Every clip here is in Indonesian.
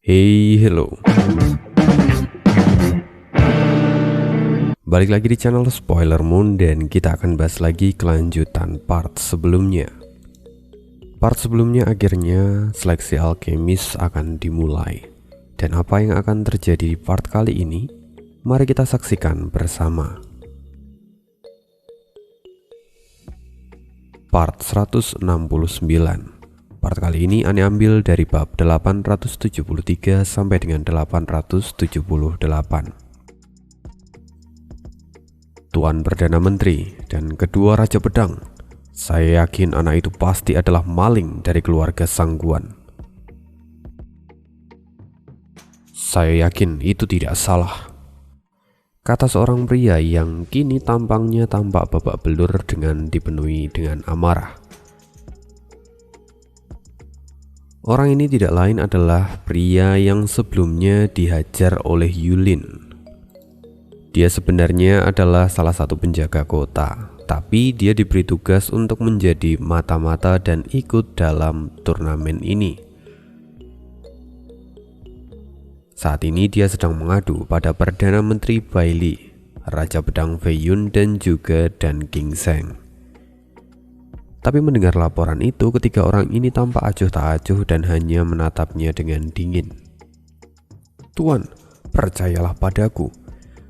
Hey, hello. Balik lagi di channel Spoiler Moon dan kita akan bahas lagi kelanjutan part sebelumnya. Part sebelumnya akhirnya seleksi alkemis akan dimulai. Dan apa yang akan terjadi di part kali ini? Mari kita saksikan bersama. Part 169. Part kali ini Ane ambil dari bab 873 sampai dengan 878. Tuan Perdana Menteri dan kedua Raja Pedang, saya yakin anak itu pasti adalah maling dari keluarga Sangguan. Saya yakin itu tidak salah, kata seorang pria yang kini tampangnya tampak babak belur dengan dipenuhi dengan amarah. Orang ini tidak lain adalah pria yang sebelumnya dihajar oleh Yulin. Dia sebenarnya adalah salah satu penjaga kota, tapi dia diberi tugas untuk menjadi mata-mata dan ikut dalam turnamen ini. Saat ini dia sedang mengadu pada Perdana Menteri Bailey, Raja Pedang Fei Yun dan juga Dan King Seng. Tapi mendengar laporan itu, ketiga orang ini tampak acuh tak acuh dan hanya menatapnya dengan dingin. Tuan, percayalah padaku.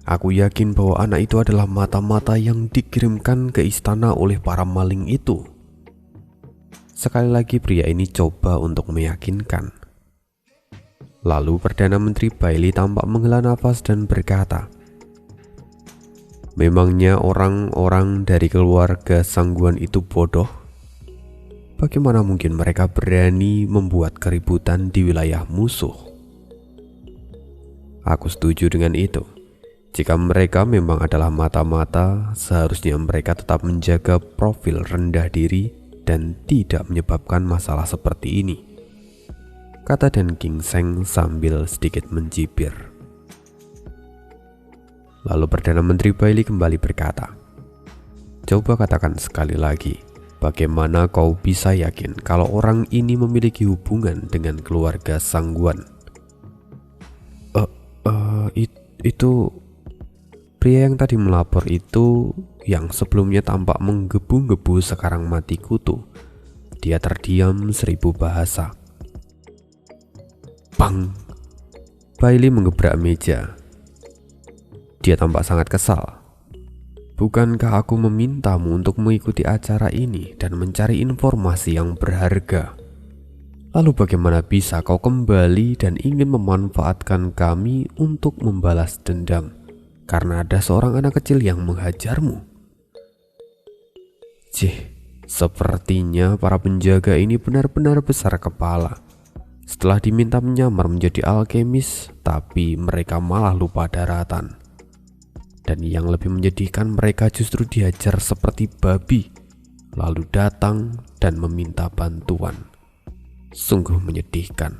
Aku yakin bahwa anak itu adalah mata-mata yang dikirimkan ke istana oleh para maling itu. Sekali lagi pria ini coba untuk meyakinkan. Lalu Perdana Menteri Bailey tampak menghela nafas dan berkata, memangnya orang-orang dari keluarga Sangguan itu bodoh? Bagaimana mungkin mereka berani membuat keributan di wilayah musuh? Aku setuju dengan itu. Jika mereka memang adalah mata-mata, seharusnya mereka tetap menjaga profil rendah diri dan tidak menyebabkan masalah seperti ini, kata Dan King Seng sambil sedikit mencibir. Lalu Perdana Menteri Bailey kembali berkata, coba katakan sekali lagi, bagaimana kau bisa yakin kalau orang ini memiliki hubungan dengan keluarga Sangguan? Itu pria yang tadi melapor itu, yang sebelumnya tampak menggebu-gebu sekarang mati kutu. Dia terdiam 1000 bahasa. Bang! Bailey menggebrak meja. Dia tampak sangat kesal. Bukankah aku memintamu untuk mengikuti acara ini dan mencari informasi yang berharga? Lalu bagaimana bisa kau kembali dan ingin memanfaatkan kami untuk membalas dendam karena ada seorang anak kecil yang menghajarmu? Sepertinya para penjaga ini benar-benar besar kepala. Setelah diminta menyamar menjadi alkemis, tapi mereka malah lupa daratan. Dan yang lebih menyedihkan, mereka justru dihajar seperti babi, lalu datang dan meminta bantuan. Sungguh menyedihkan.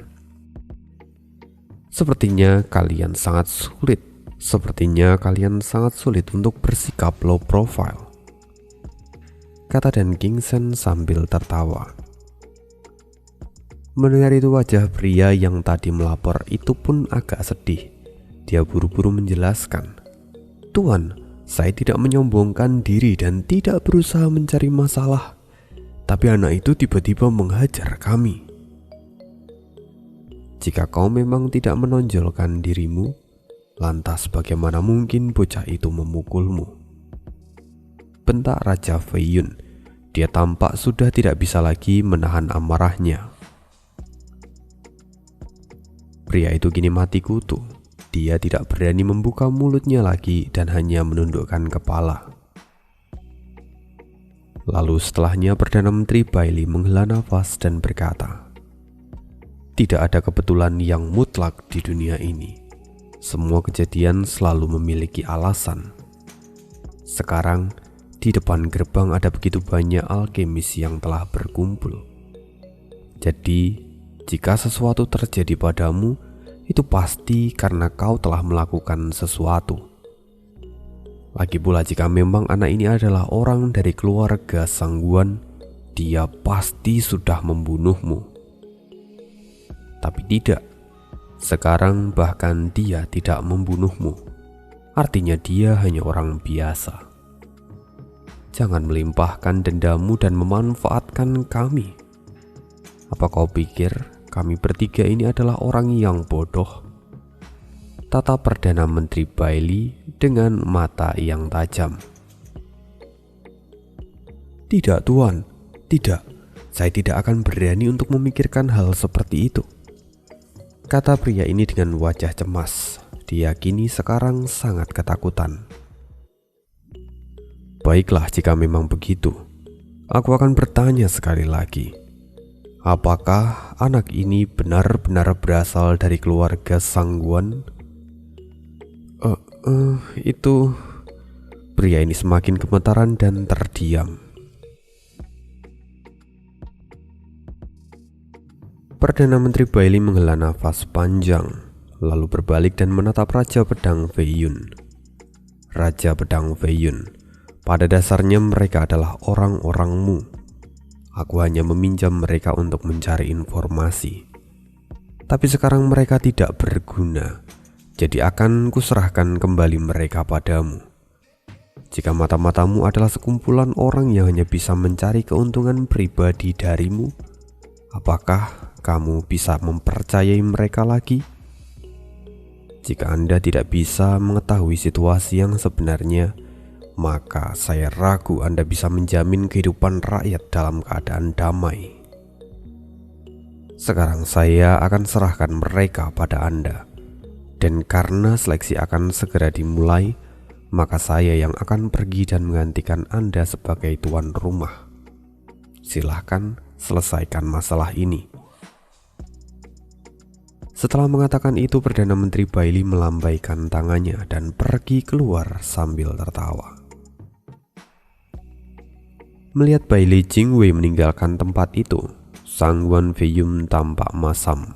Sepertinya kalian sangat sulit untuk bersikap low profile, kata Dan King Seng sambil tertawa. Mendengar itu wajah pria yang tadi melapor itu pun agak sedih. Dia buru-buru menjelaskan, Tuan, saya tidak menyombongkan diri dan tidak berusaha mencari masalah. Tapi anak itu tiba-tiba menghajar kami. Jika kau memang tidak menonjolkan dirimu, lantas bagaimana mungkin bocah itu memukulmu? Bentak Raja Fei Yun. Dia tampak sudah tidak bisa lagi menahan amarahnya. Pria itu kini mati kutu. Dia tidak berani membuka mulutnya lagi dan hanya menundukkan kepala. Lalu setelahnya Perdana Menteri Bailey menghela nafas dan berkata, tidak ada kebetulan yang mutlak di dunia ini. Semua kejadian selalu memiliki alasan. Sekarang di depan gerbang ada begitu banyak alkemis yang telah berkumpul. Jadi jika sesuatu terjadi padamu, itu pasti karena kau telah melakukan sesuatu. Lagi pula jika memang anak ini adalah orang dari keluarga Sangguan, dia pasti sudah membunuhmu. Tapi tidak, Sekarang bahkan dia tidak membunuhmu. Artinya dia hanya orang biasa. Jangan melimpahkan dendamu dan memanfaatkan kami. Apa kau pikir kami bertiga ini adalah orang yang bodoh? Tata Perdana Menteri Bailey dengan mata yang tajam. Tidak, Tuan. Tidak. Saya tidak akan berani untuk memikirkan hal seperti itu, kata pria ini dengan wajah cemas. Dia kini sekarang sangat ketakutan. Baiklah, jika memang begitu, aku akan bertanya sekali lagi. Apakah anak ini benar-benar berasal dari keluarga Sangguan? Itu... Pria ini semakin gemetaran dan terdiam. Perdana Menteri Bailey menghela nafas panjang, lalu berbalik dan menatap Raja Pedang Feiyun. Raja Pedang Feiyun, pada dasarnya mereka adalah orang-orangmu. Aku hanya meminjam mereka untuk mencari informasi. Tapi sekarang mereka tidak berguna, jadi akan kuserahkan kembali mereka padamu. Jika mata-matamu adalah sekumpulan orang yang hanya bisa mencari keuntungan pribadi darimu, apakah kamu bisa mempercayai mereka lagi? Jika Anda tidak bisa mengetahui situasi yang sebenarnya, maka saya ragu Anda bisa menjamin kehidupan rakyat dalam keadaan damai. Sekarang saya akan serahkan mereka pada Anda. Dan karena seleksi akan segera dimulai, maka saya yang akan pergi dan menggantikan Anda sebagai tuan rumah. Silahkan selesaikan masalah ini. Setelah mengatakan itu, Perdana Menteri Bailey melambaikan tangannya dan pergi keluar sambil tertawa. Melihat Bailey Jingwei meninggalkan tempat itu, Sangguan Feiyun tampak masam.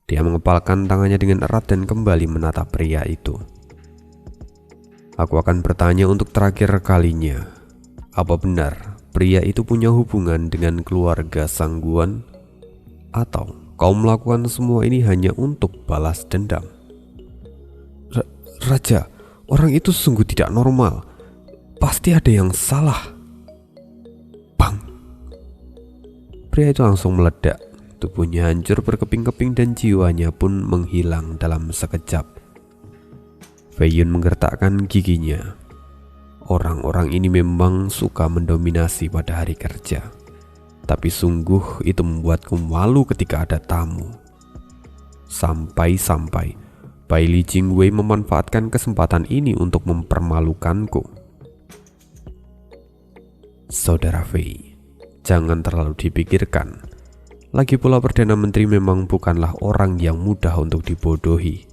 Dia mengepalkan tangannya dengan erat dan kembali menatap pria itu. Aku akan bertanya untuk terakhir kalinya. Apa benar pria itu punya hubungan dengan keluarga Sangguan? Atau kau melakukan semua ini hanya untuk balas dendam? Raja, orang itu sungguh tidak normal. Pasti ada yang salah. Bang! Pria itu langsung meledak. Tubuhnya hancur berkeping-keping dan jiwanya pun menghilang dalam sekejap. Feiyun menggertakkan giginya. Orang-orang ini memang suka mendominasi pada hari kerja. Tapi sungguh itu membuatku malu ketika ada tamu. Sampai-sampai Bailey Jingwei memanfaatkan kesempatan ini untuk mempermalukanku. Saudara Fei, jangan terlalu dipikirkan. Lagi pula Perdana Menteri memang bukanlah orang yang mudah untuk dibodohi,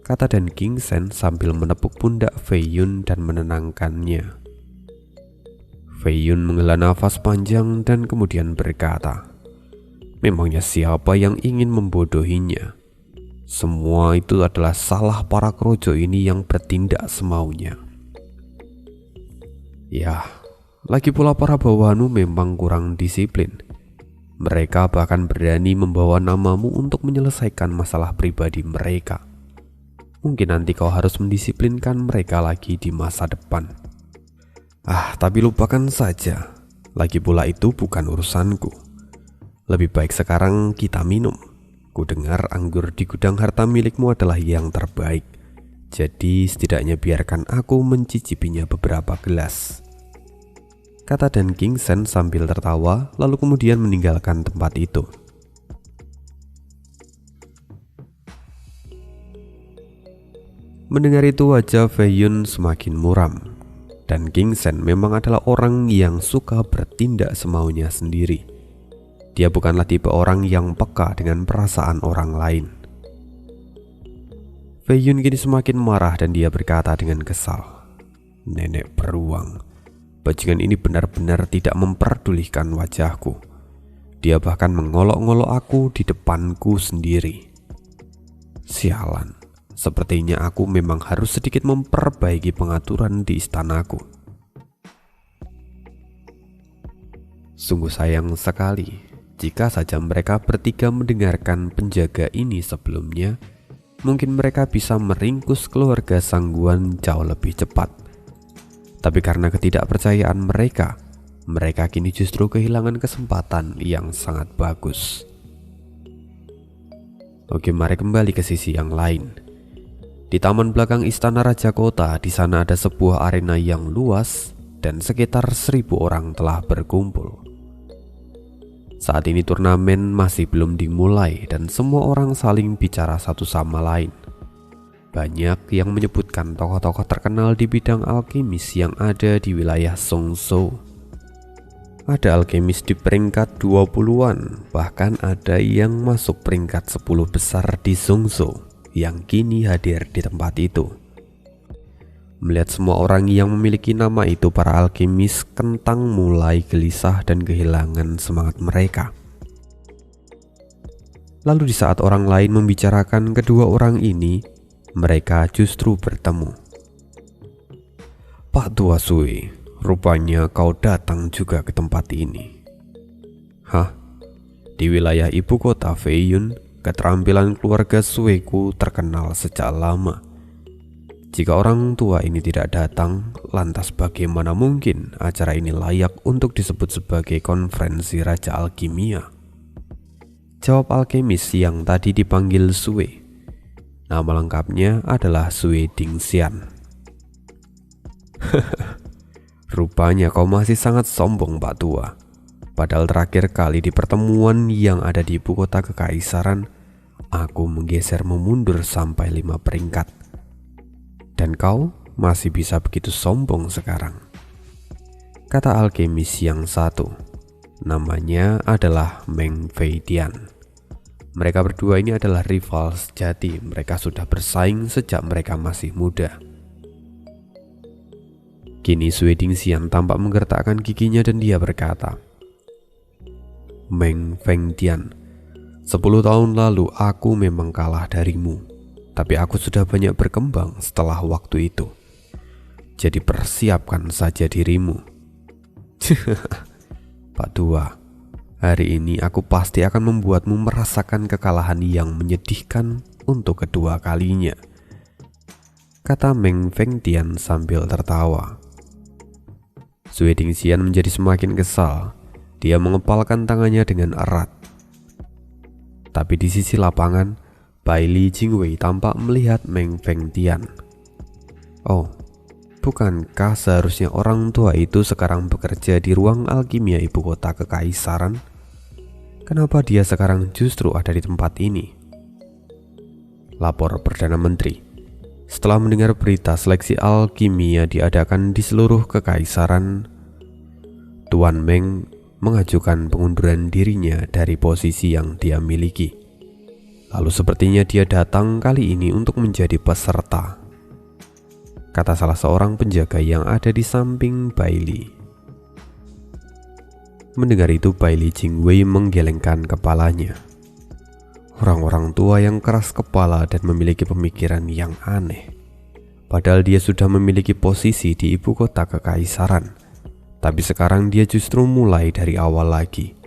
kata Dan Kingsen sambil menepuk pundak Feiyun dan menenangkannya. Feiyun menghela nafas panjang dan kemudian berkata, memangnya siapa yang ingin membodohinya? Semua itu adalah salah para krojo ini yang bertindak semaunya. Ya, lagi pula para bawahanmu memang kurang disiplin. Mereka bahkan berani membawa namamu untuk menyelesaikan masalah pribadi mereka. Mungkin nanti kau harus mendisiplinkan mereka lagi di masa depan. Tapi lupakan saja. Lagi pula itu bukan urusanku. Lebih baik sekarang kita minum. Ku dengar anggur di gudang harta milikmu adalah yang terbaik. Jadi setidaknya biarkan aku mencicipinya beberapa gelas, kata Dan Kingsen sambil tertawa, lalu kemudian meninggalkan tempat itu. Mendengar itu wajah Feiyun semakin muram. Dan Kingsen memang adalah orang yang suka bertindak semaunya sendiri. Dia bukanlah tipe orang yang peka dengan perasaan orang lain. Feiyun kini semakin marah dan dia berkata dengan kesal, nenek beruang, bajingan ini benar-benar tidak memperdulikan wajahku. Dia bahkan mengolok-ngolok aku di depanku sendiri. Sialan. Sepertinya aku memang harus sedikit memperbaiki pengaturan di istanaku. Sungguh sayang sekali Jika saja mereka bertiga mendengarkan penjaga ini sebelumnya, mungkin mereka bisa meringkus keluarga Sangguan jauh lebih cepat. Tapi karena ketidakpercayaan mereka kini justru kehilangan kesempatan yang sangat bagus. Oke, mari kembali ke sisi yang lain. Di taman belakang Istana Raja Kota, di sana ada sebuah arena yang luas dan sekitar 1.000 orang telah berkumpul. Saat ini turnamen masih belum dimulai dan semua orang saling bicara satu sama lain. Banyak yang menyebutkan tokoh-tokoh terkenal di bidang alkemis yang ada di wilayah Zhongzhou. Ada alkemis di peringkat 20-an, bahkan ada yang masuk peringkat 10 besar di Zhongzhou yang kini hadir di tempat itu. Melihat semua orang yang memiliki nama itu, para alkemis kentang mulai gelisah dan kehilangan semangat mereka. Lalu di saat orang lain membicarakan kedua orang ini, mereka justru bertemu. "Pak Tua Sui, rupanya kau datang juga ke tempat ini." "Hah? Di wilayah ibu kota Feiyun, keterampilan keluarga Sueku terkenal sejak lama. Jika orang tua ini tidak datang, lantas bagaimana mungkin acara ini layak untuk disebut sebagai konferensi Raja Alkimia?" Jawab alkemis yang tadi dipanggil Sue. Nama lengkapnya adalah Sue Dingxian. "Rupanya kau masih sangat sombong, Pak Tua. Padahal terakhir kali di pertemuan yang ada di ibu kota kekaisaran, aku menggesermu mundur sampai 5 peringkat. Dan kau masih bisa begitu sombong sekarang," kata alkemis yang satu. Namanya adalah Meng Feidian. Mereka berdua ini adalah rival sejati. Mereka sudah bersaing sejak mereka masih muda. Kini Sue Dingxian tampak menggertakkan giginya dan dia berkata, "Meng Feidian, 10 tahun lalu aku memang kalah darimu. Tapi aku sudah banyak berkembang setelah waktu itu. Jadi persiapkan saja dirimu." "Pak Tua, hari ini aku pasti akan membuatmu merasakan kekalahan yang menyedihkan untuk kedua kalinya," kata Meng Feidian sambil tertawa. Sue Dingxian menjadi semakin kesal. Dia mengepalkan tangannya dengan erat. Tapi di sisi lapangan, Bailey Jingwei tampak melihat Meng Feidian. "Oh, bukankah seharusnya orang tua itu sekarang bekerja di ruang alkimia ibu kota kekaisaran? Kenapa dia sekarang justru ada di tempat ini?" Lapor Perdana Menteri. Setelah mendengar berita seleksi alkimia diadakan di seluruh kekaisaran, Tuan Meng mengajukan pengunduran dirinya dari posisi yang dia miliki. Lalu sepertinya dia datang kali ini untuk menjadi peserta, kata salah seorang penjaga yang ada di samping Bailey. Mendengar itu, Bailey Jingwei menggelengkan kepalanya. Orang-orang tua yang keras kepala dan memiliki pemikiran yang aneh. Padahal dia sudah memiliki posisi di ibu kota kekaisaran, tapi sekarang dia justru mulai dari awal lagi.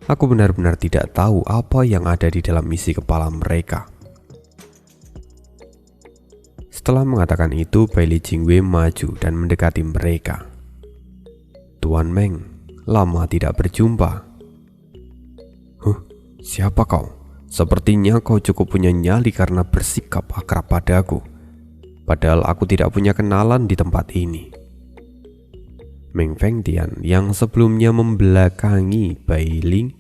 Aku benar-benar tidak tahu apa yang ada di dalam isi kepala mereka. Setelah mengatakan itu, Bailey Jingwei maju dan mendekati mereka. "Tuan Meng, lama tidak berjumpa." "Huh, siapa kau? Sepertinya kau cukup punya nyali karena bersikap akrab padaku. Padahal aku tidak punya kenalan di tempat ini." Meng Feidian yang sebelumnya membelakangi Bailey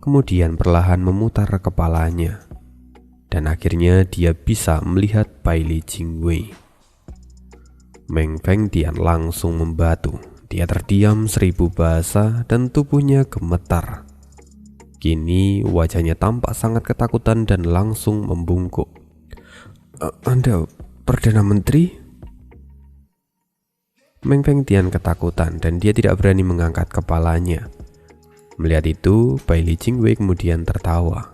kemudian perlahan memutar kepalanya, dan akhirnya dia bisa melihat Bailey Jingwei. Meng Feidian langsung membatu. Dia terdiam 1000 bahasa dan tubuhnya gemetar. Kini wajahnya tampak sangat ketakutan dan langsung membungkuk. "Anda Perdana Menteri?" Meng Feidian ketakutan dan dia tidak berani mengangkat kepalanya. Melihat itu, Bailey Jingwei kemudian tertawa.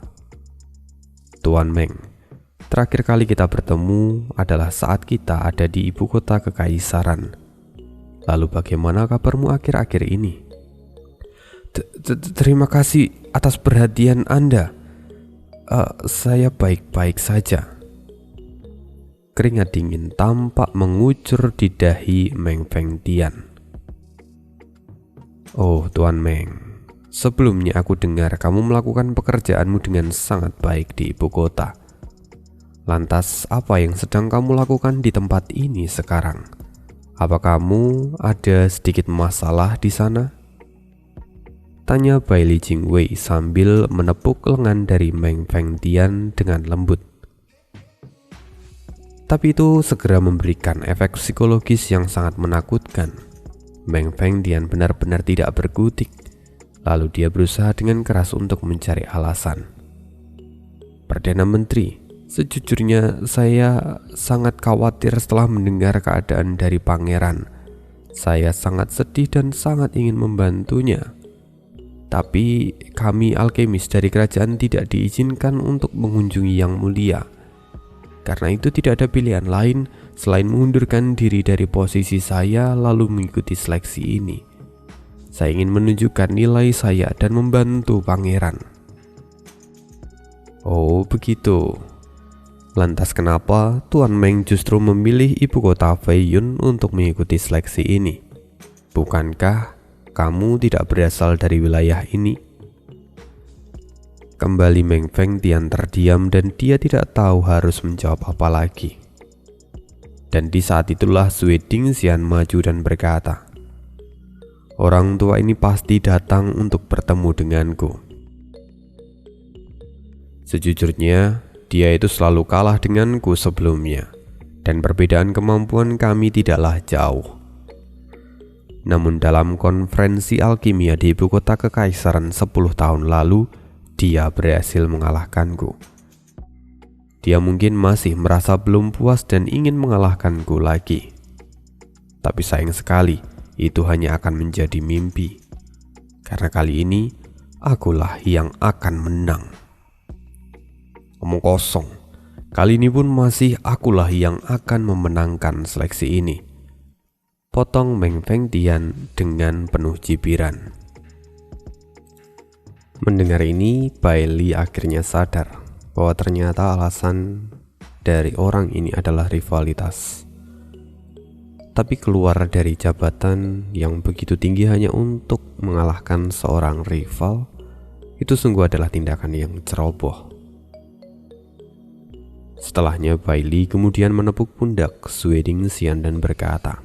"Tuan Meng, terakhir kali kita bertemu adalah saat kita ada di ibu kota kekaisaran. Lalu bagaimana kabarmu akhir-akhir ini?" Terima kasih atas perhatian Anda. Saya baik-baik saja. Keringat dingin tampak mengucur di dahi Meng Fengtian. Oh, Tuan Meng, sebelumnya aku dengar kamu melakukan pekerjaanmu dengan sangat baik di ibu kota. Lantas, apa yang sedang kamu lakukan di tempat ini sekarang? Apa kamu ada sedikit masalah di sana? Tanya Bailey Jingwei sambil menepuk lengan dari Meng Fengtian dengan lembut. Tapi itu segera memberikan efek psikologis yang sangat menakutkan. Meng Fengtian benar-benar tidak berkutik. Lalu dia berusaha dengan keras untuk mencari alasan. Perdana Menteri, sejujurnya saya sangat khawatir setelah mendengar keadaan dari pangeran. Saya sangat sedih dan sangat ingin membantunya. Tapi kami alkemis dari kerajaan tidak diizinkan untuk mengunjungi Yang Mulia. Karena itu tidak ada pilihan lain selain mengundurkan diri dari posisi saya lalu mengikuti seleksi ini. Saya ingin menunjukkan nilai saya dan membantu pangeran. Oh begitu. Lantas kenapa Tuan Meng justru memilih ibu kota Feiyun untuk mengikuti seleksi ini? Bukankah kamu tidak berasal dari wilayah ini? Kembali Meng Fengtian terdiam dan dia tidak tahu harus menjawab apa lagi. Dan di saat itulah Sui Dingxian maju dan berkata, "Orang tua ini pasti datang untuk bertemu denganku. Sejujurnya, dia itu selalu kalah denganku sebelumnya, dan perbedaan kemampuan kami tidaklah jauh. Namun dalam konferensi alkimia di ibu kota kekaisaran 10 tahun lalu, dia berhasil mengalahkanku. Dia mungkin masih merasa belum puas dan ingin mengalahkanku lagi. Tapi sayang sekali, itu hanya akan menjadi mimpi. Karena kali ini, akulah yang akan menang." Omong kosong. Kali ini pun masih akulah yang akan memenangkan seleksi ini. Potong Meng Fengtian dengan penuh cibiran. Mendengar ini, Bailey akhirnya sadar bahwa ternyata alasan dari orang ini adalah rivalitas. Tapi keluar dari jabatan yang begitu tinggi hanya untuk mengalahkan seorang rival, itu sungguh adalah tindakan yang ceroboh. Setelahnya Bailey kemudian menepuk pundak Sui Dingxian dan berkata,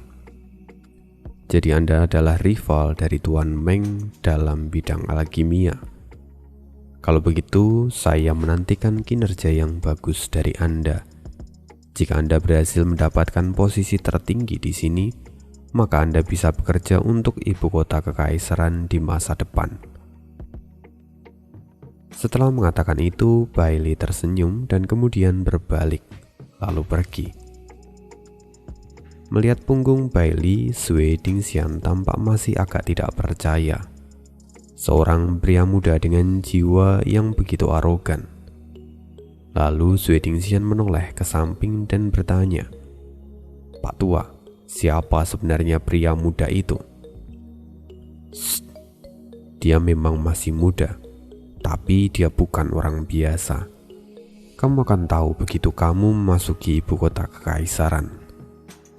"Jadi Anda adalah rival dari Tuan Meng dalam bidang alkimia. Kalau begitu, saya menantikan kinerja yang bagus dari Anda. Jika Anda berhasil mendapatkan posisi tertinggi di sini, maka Anda bisa bekerja untuk ibu kota kekaisaran di masa depan." Setelah mengatakan itu, Bailey tersenyum dan kemudian berbalik, lalu pergi. Melihat punggung Bailey, Sui Dingxian tampak masih agak tidak percaya. Seorang pria muda dengan jiwa yang begitu arogan. Lalu Sui Dingxian menoleh ke samping dan bertanya, "Pak Tua, siapa sebenarnya pria muda itu?" "Shh, dia memang masih muda, tapi dia bukan orang biasa. Kamu akan tahu begitu kamu memasuki ibu kota kekaisaran.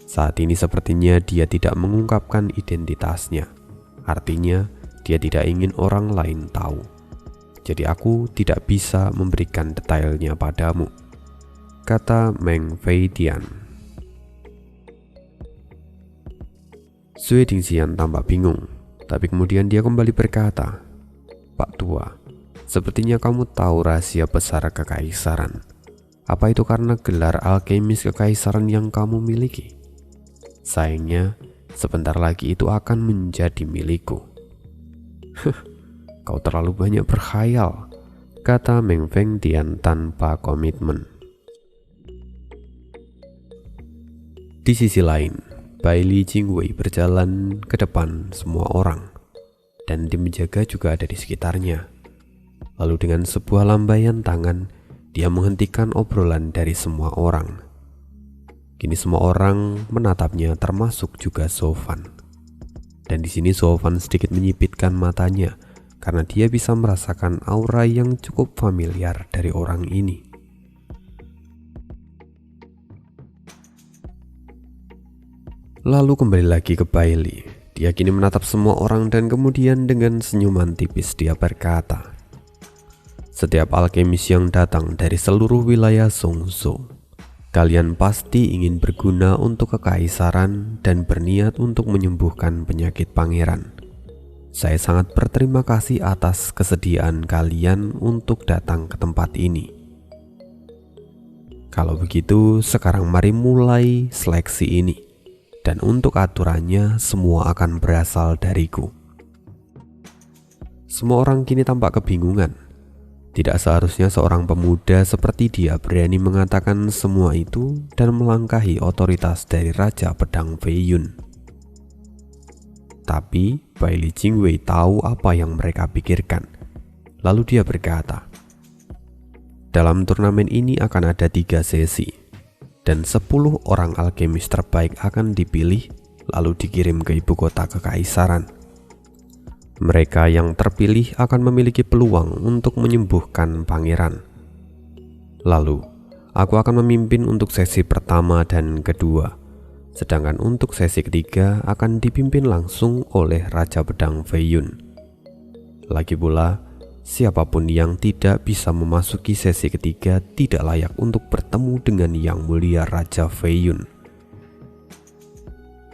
Saat ini sepertinya dia tidak mengungkapkan identitasnya. Artinya, dia tidak ingin orang lain tahu. Jadi aku tidak bisa memberikan detailnya padamu," kata Meng Fengtian. Sui Dingxian tampak bingung, tapi kemudian dia kembali berkata, "Pak Tua, sepertinya kamu tahu rahasia besar kekaisaran. Apa itu karena gelar alkemis kekaisaran yang kamu miliki? Sayangnya, sebentar lagi itu akan menjadi milikku." "Kau terlalu banyak berkhayal," kata Meng Fengtian tanpa komitmen. Di sisi lain, Bailey Jingwei berjalan ke depan semua orang, dan tim penjaga juga ada di sekitarnya. Lalu dengan sebuah lambaian tangan, dia menghentikan obrolan dari semua orang. Kini semua orang menatapnya, termasuk juga Sofan. Dan di sini Sofan sedikit menyipitkan matanya karena dia bisa merasakan aura yang cukup familiar dari orang ini. Lalu kembali lagi ke Bailey. Dia kini menatap semua orang dan kemudian dengan senyuman tipis dia berkata, "Setiap alkemis yang datang dari seluruh wilayah Zhongzhou, kalian pasti ingin berguna untuk kekaisaran dan berniat untuk menyembuhkan penyakit pangeran. Saya sangat berterima kasih atas kesediaan kalian untuk datang ke tempat ini. Kalau begitu, sekarang mari mulai seleksi ini. Dan untuk aturannya, semua akan berasal dariku." Semua orang kini tampak kebingungan. Tidak seharusnya seorang pemuda seperti dia berani mengatakan semua itu dan melangkahi otoritas dari Raja Pedang Fei Yun. Tapi Bailey Jingwei tahu apa yang mereka pikirkan. Lalu dia berkata, "Dalam turnamen ini akan ada 3 sesi. Dan 10 orang alkemis terbaik akan dipilih lalu dikirim ke ibu kota kekaisaran. Mereka yang terpilih akan memiliki peluang untuk menyembuhkan pangeran. Lalu, aku akan memimpin untuk sesi pertama dan kedua. Sedangkan untuk sesi ketiga akan dipimpin langsung oleh Raja Pedang Fei Yun. Lagi pula, siapapun yang tidak bisa memasuki sesi ketiga tidak layak untuk bertemu dengan Yang Mulia Raja Fei Yun."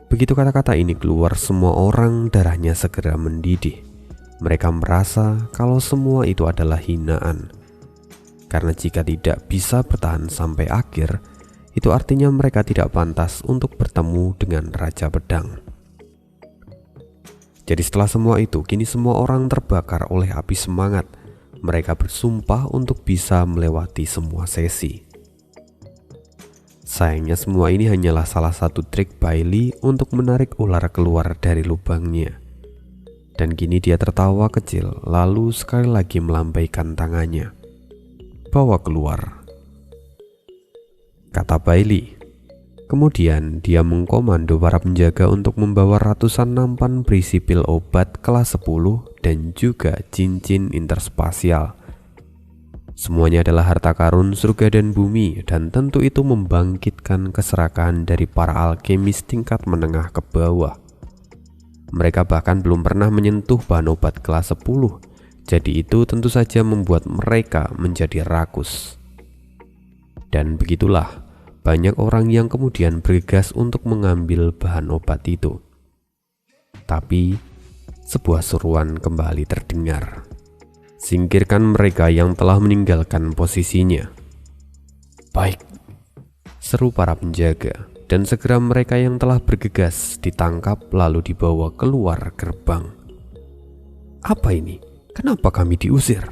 Begitu kata-kata ini keluar, semua orang darahnya segera mendidih. Mereka merasa kalau semua itu adalah hinaan. Karena jika tidak bisa bertahan sampai akhir, itu artinya mereka tidak pantas untuk bertemu dengan Raja Pedang. Jadi setelah semua itu, kini semua orang terbakar oleh api semangat. Mereka bersumpah untuk bisa melewati semua sesi. Sayangnya semua ini hanyalah salah satu trik Bailey untuk menarik ular keluar dari lubangnya. Dan kini dia tertawa kecil, lalu sekali lagi melambaikan tangannya. "Bawa keluar," kata Bailey. Kemudian dia mengkomando para penjaga untuk membawa ratusan nampan berisi pil obat kelas 10 dan juga cincin interspasial. Semuanya adalah harta karun surga dan bumi, dan tentu itu membangkitkan keserakahan dari para alkemis tingkat menengah ke bawah. Mereka bahkan belum pernah menyentuh bahan obat kelas 10, jadi itu tentu saja membuat mereka menjadi rakus. Dan begitulah, banyak orang yang kemudian bergegas untuk mengambil bahan obat itu. Tapi sebuah seruan kembali terdengar, "Singkirkan mereka yang telah meninggalkan posisinya." "Baik," seru para penjaga, dan segera mereka yang telah bergegas ditangkap lalu dibawa keluar gerbang. "Apa ini? Kenapa kami diusir?"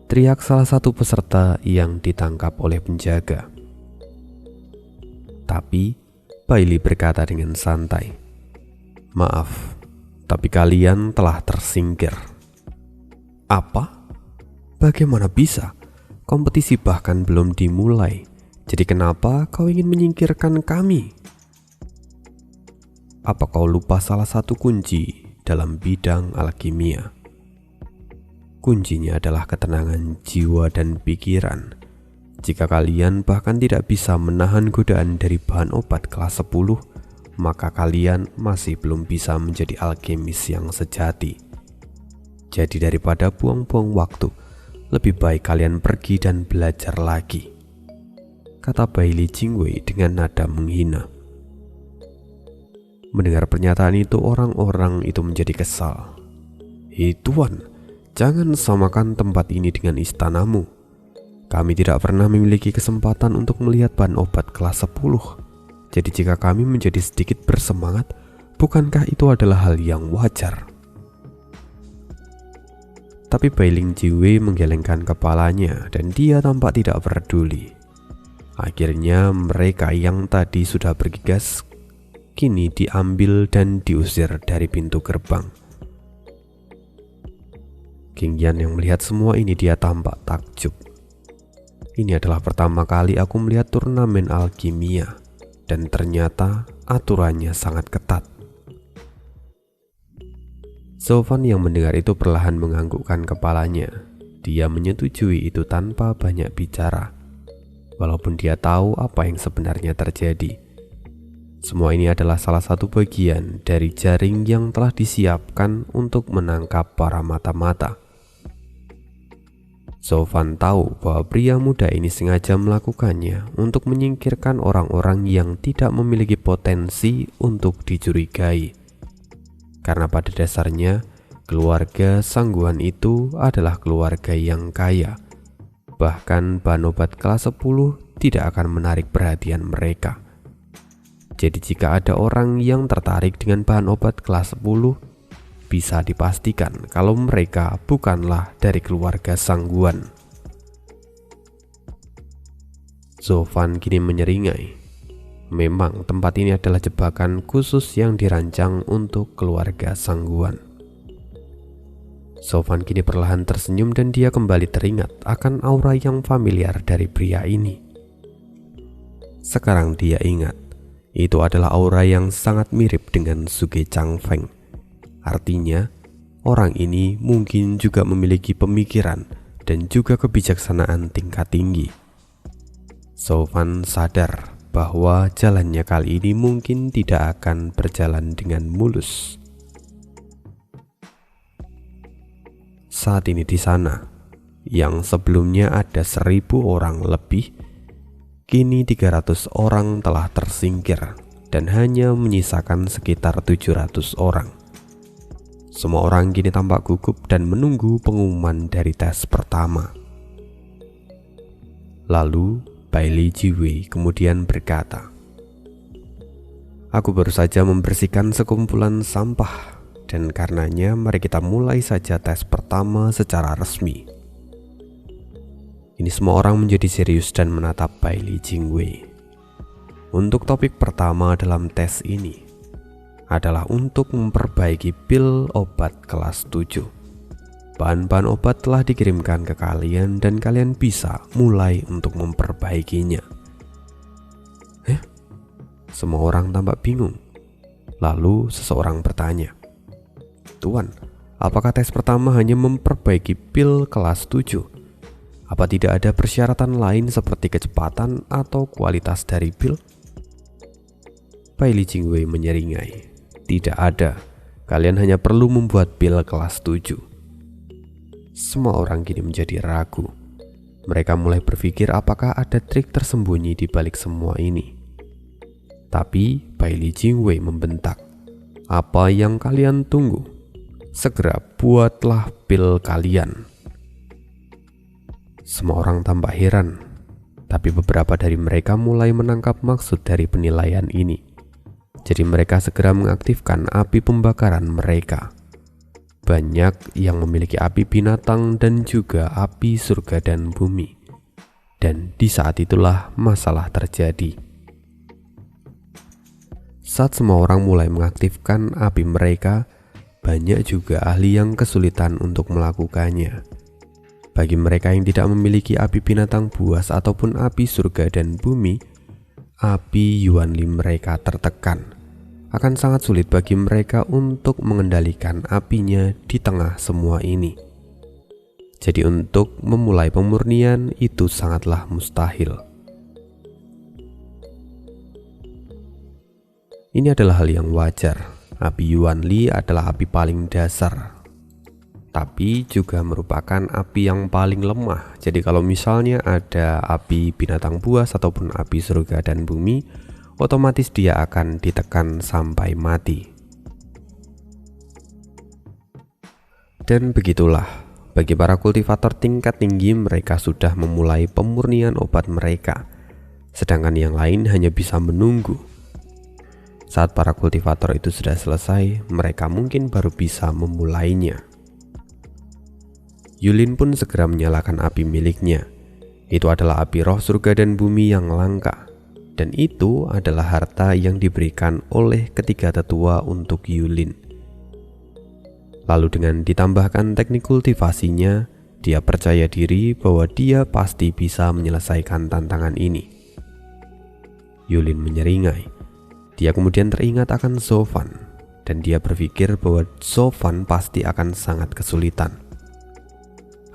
teriak salah satu peserta yang ditangkap oleh penjaga. Tapi Bailey berkata dengan santai, "Maaf, tapi kalian telah tersingkir." "Apa? Bagaimana bisa? Kompetisi bahkan belum dimulai. Jadi kenapa kau ingin menyingkirkan kami?" "Apa kau lupa salah satu kunci dalam bidang alkimia? Kuncinya adalah ketenangan jiwa dan pikiran. Jika kalian bahkan tidak bisa menahan godaan dari bahan obat kelas 10, maka kalian masih belum bisa menjadi alkemis yang sejati. Jadi daripada buang-buang waktu, lebih baik kalian pergi dan belajar lagi," kata Bailey Jingwei dengan nada menghina. Mendengar pernyataan itu, orang-orang itu menjadi kesal. "Hei Tuan, jangan samakan tempat ini dengan istanamu. Kami tidak pernah memiliki kesempatan untuk melihat bahan obat kelas 10. Jadi jika kami menjadi sedikit bersemangat, bukankah itu adalah hal yang wajar?" Tapi Bailey Jingwei menggelengkan kepalanya dan dia tampak tidak peduli. Akhirnya mereka yang tadi sudah bergegas kini diambil dan diusir dari pintu gerbang. King Yan yang melihat semua ini, dia tampak takjub. "Ini adalah pertama kali aku melihat turnamen alkimia, dan ternyata aturannya sangat ketat." Sofan yang mendengar itu perlahan menganggukkan kepalanya. Dia menyetujui itu tanpa banyak bicara, walaupun dia tahu apa yang sebenarnya terjadi. Semua ini adalah salah satu bagian dari jaring yang telah disiapkan untuk menangkap para mata-mata. Sofan tahu bahwa pria muda ini sengaja melakukannya untuk menyingkirkan orang-orang yang tidak memiliki potensi untuk dicurigai. Karena pada dasarnya, keluarga Sangguan itu adalah keluarga yang kaya. Bahkan bahan obat kelas 10 tidak akan menarik perhatian mereka. Jadi jika ada orang yang tertarik dengan bahan obat kelas 10, bisa dipastikan kalau mereka bukanlah dari keluarga Sangguan. Sofan kini menyeringai. Memang tempat ini adalah jebakan khusus yang dirancang untuk keluarga Sangguan. Sofan kini perlahan tersenyum dan dia kembali teringat akan aura yang familiar dari pria ini. Sekarang dia ingat, itu adalah aura yang sangat mirip dengan Suge Changfeng. Artinya, orang ini mungkin juga memiliki pemikiran dan juga kebijaksanaan tingkat tinggi. Sofan sadar bahwa jalannya kali ini mungkin tidak akan berjalan dengan mulus. Saat ini di sana, yang sebelumnya ada 1.000 orang lebih, kini 300 orang telah tersingkir dan hanya menyisakan sekitar 700 orang. Semua orang kini tampak gugup dan menunggu pengumuman dari tes pertama. Lalu Bailey Jiwei kemudian berkata, "Aku baru saja membersihkan sekumpulan sampah dan karenanya mari kita mulai saja tes pertama secara resmi." Ini semua orang menjadi serius dan menatap Bailey Jiwei. Untuk topik pertama dalam tes ini adalah untuk memperbaiki pil obat kelas 7. Bahan-bahan obat telah dikirimkan ke kalian dan kalian bisa mulai untuk memperbaikinya. Semua orang tampak bingung. Lalu seseorang bertanya, "Tuan, apakah tes pertama hanya memperbaiki pil kelas 7? Apa tidak ada persyaratan lain seperti kecepatan atau kualitas dari pil?" Bailey Jiwei menyeringai, "Tidak ada. Kalian hanya perlu membuat pil kelas 7. Semua orang kini menjadi ragu. Mereka mulai berpikir apakah ada trik tersembunyi di balik semua ini. Tapi Bailey Jiwei membentak, "Apa yang kalian tunggu? Segera buatlah pil kalian." Semua orang tampak heran, tapi beberapa dari mereka mulai menangkap maksud dari penilaian ini. Jadi mereka segera mengaktifkan api pembakaran mereka. Banyak yang memiliki api binatang dan juga api surga dan bumi. Dan di saat itulah masalah terjadi. Saat semua orang mulai mengaktifkan api mereka, banyak juga ahli yang kesulitan untuk melakukannya. Bagi mereka yang tidak memiliki api binatang buas ataupun api surga dan bumi, api Yuanli mereka tertekan. Akan sangat sulit bagi mereka untuk mengendalikan apinya di tengah semua ini. Jadi untuk memulai pemurnian itu sangatlah mustahil. Ini adalah hal yang wajar. Api Yuanli adalah api paling dasar, tapi juga merupakan api yang paling lemah. Jadi kalau misalnya ada api binatang buas ataupun api surga dan bumi, otomatis dia akan ditekan sampai mati. Dan begitulah, bagi para kultivator tingkat tinggi mereka sudah memulai pemurnian obat mereka, sedangkan yang lain hanya bisa menunggu. Saat para kultivator itu sudah selesai, mereka mungkin baru bisa memulainya. Yulin pun segera menyalakan api miliknya. Itu adalah api roh surga dan bumi yang langka. Dan itu adalah harta yang diberikan oleh ketiga tetua untuk Yulin. Lalu dengan ditambahkan teknik kultivasinya, dia percaya diri bahwa dia pasti bisa menyelesaikan tantangan ini. Yulin menyeringai. Dia kemudian teringat akan Sofan. dan dia berpikir bahwa Zovan pasti akan sangat kesulitan.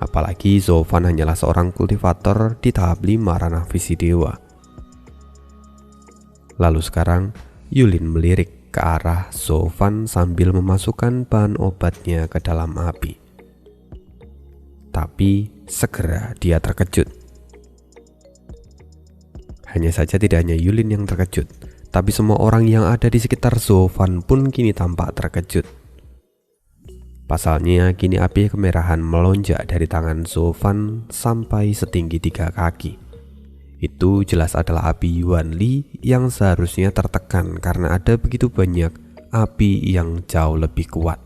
Apalagi Zovan hanyalah seorang kultivator di tahap 5 ranah visi dewa. Lalu sekarang Yulin melirik ke arah Zovan sambil memasukkan bahan obatnya ke dalam api. Tapi segera dia terkejut. Hanya saja tidak hanya Yulin yang terkejut, tapi semua orang yang ada di sekitar Zovan pun kini tampak terkejut. Pasalnya kini api kemerahan melonjak dari tangan Zovan sampai setinggi 3 kaki. Itu jelas adalah api Yuanli yang seharusnya tertekan karena ada begitu banyak api yang jauh lebih kuat.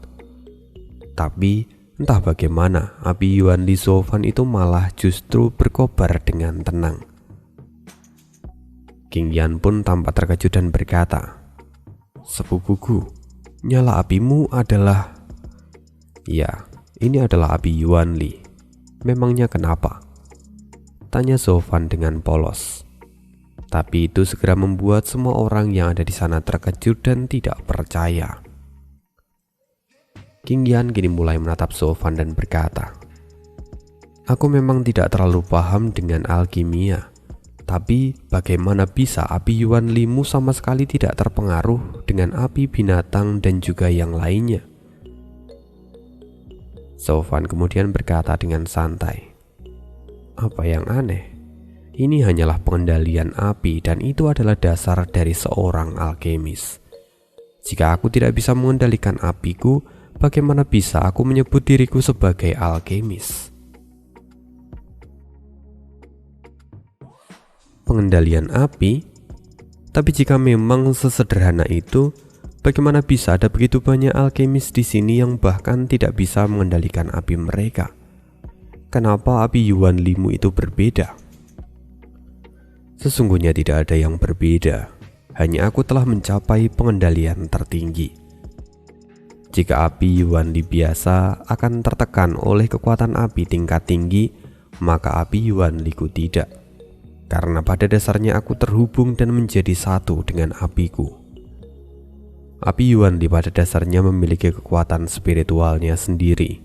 Tapi entah bagaimana api Yuanli Zovan itu malah justru berkobar dengan tenang. King Yan pun tampak terkejut dan berkata, "Sepupuku, nyala apimu adalah..." "Ya, ini adalah api Yuanli. Memangnya kenapa?" tanya Zovan dengan polos. Tapi itu segera membuat semua orang yang ada di sana terkejut dan tidak percaya. King Yan kini mulai menatap Zovan dan berkata, "Aku memang tidak terlalu paham dengan alkimia. Tapi bagaimana bisa api Yuanlimu sama sekali tidak terpengaruh dengan api binatang dan juga yang lainnya?" Zovan kemudian berkata dengan santai, "Apa yang aneh? Ini hanyalah pengendalian api dan itu adalah dasar dari seorang alkemis. Jika aku tidak bisa mengendalikan apiku, bagaimana bisa aku menyebut diriku sebagai alkemis?" Pengendalian api? Tapi jika memang sesederhana itu, bagaimana bisa ada begitu banyak alkemis di sini yang bahkan tidak bisa mengendalikan api mereka? Kenapa api Yuanlimu itu berbeda? Sesungguhnya tidak ada yang berbeda. Hanya aku telah mencapai pengendalian tertinggi. Jika api Yuanli biasa akan tertekan oleh kekuatan api tingkat tinggi, maka api Yuanliku tidak. Karena pada dasarnya aku terhubung dan menjadi satu dengan apiku. Api Yuanli pada dasarnya memiliki kekuatan spiritualnya sendiri.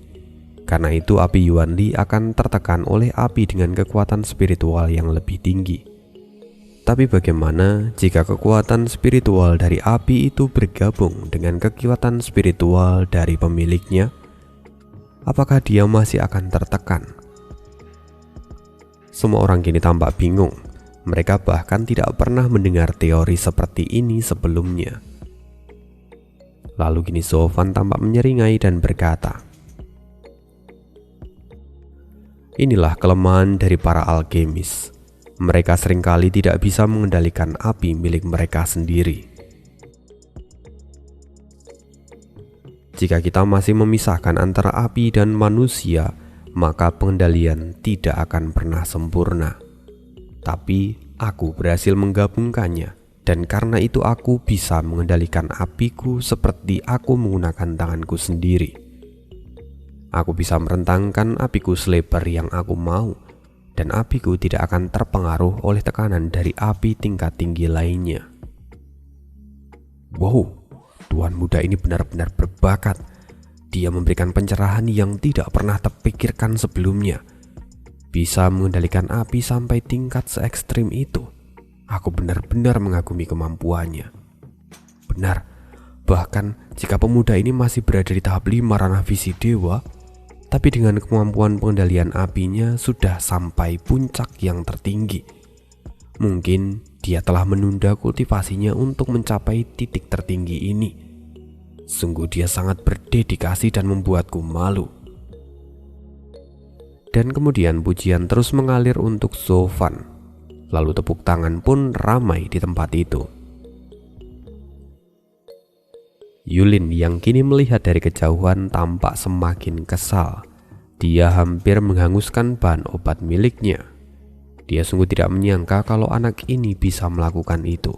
Karena itu api Yuanli akan tertekan oleh api dengan kekuatan spiritual yang lebih tinggi. Tapi bagaimana jika kekuatan spiritual dari api itu bergabung dengan kekuatan spiritual dari pemiliknya? Apakah dia masih akan tertekan? Semua orang kini tampak bingung. Mereka bahkan tidak pernah mendengar teori seperti ini sebelumnya. Lalu kini Zovan tampak menyeringai dan berkata, "Inilah kelemahan dari para alkemis. Mereka seringkali tidak bisa mengendalikan api milik mereka sendiri. Jika kita masih memisahkan antara api dan manusia, maka pengendalian tidak akan pernah sempurna. Tapi aku berhasil menggabungkannya, dan karena itu aku bisa mengendalikan apiku seperti aku menggunakan tanganku sendiri. Aku bisa merentangkan apiku selebar yang aku mau, dan apiku tidak akan terpengaruh oleh tekanan dari api tingkat tinggi lainnya." Wow, tuan muda ini benar-benar berbakat. Dia memberikan pencerahan yang tidak pernah terpikirkan sebelumnya. Bisa mengendalikan api sampai tingkat se-ekstrim itu. Aku benar-benar mengagumi kemampuannya. Benar, bahkan jika pemuda ini masih berada di tahap 5 ranah visi dewa, tapi dengan kemampuan pengendalian apinya sudah sampai puncak yang tertinggi. Mungkin dia telah menunda kultivasinya untuk mencapai titik tertinggi ini. Sungguh dia sangat berdedikasi dan membuatku malu. Dan kemudian pujian terus mengalir untuk Zovan. Lalu tepuk tangan pun ramai di tempat itu. Yulin yang kini melihat dari kejauhan tampak semakin kesal. Dia hampir menghanguskan bahan obat miliknya. Dia sungguh tidak menyangka kalau anak ini bisa melakukan itu.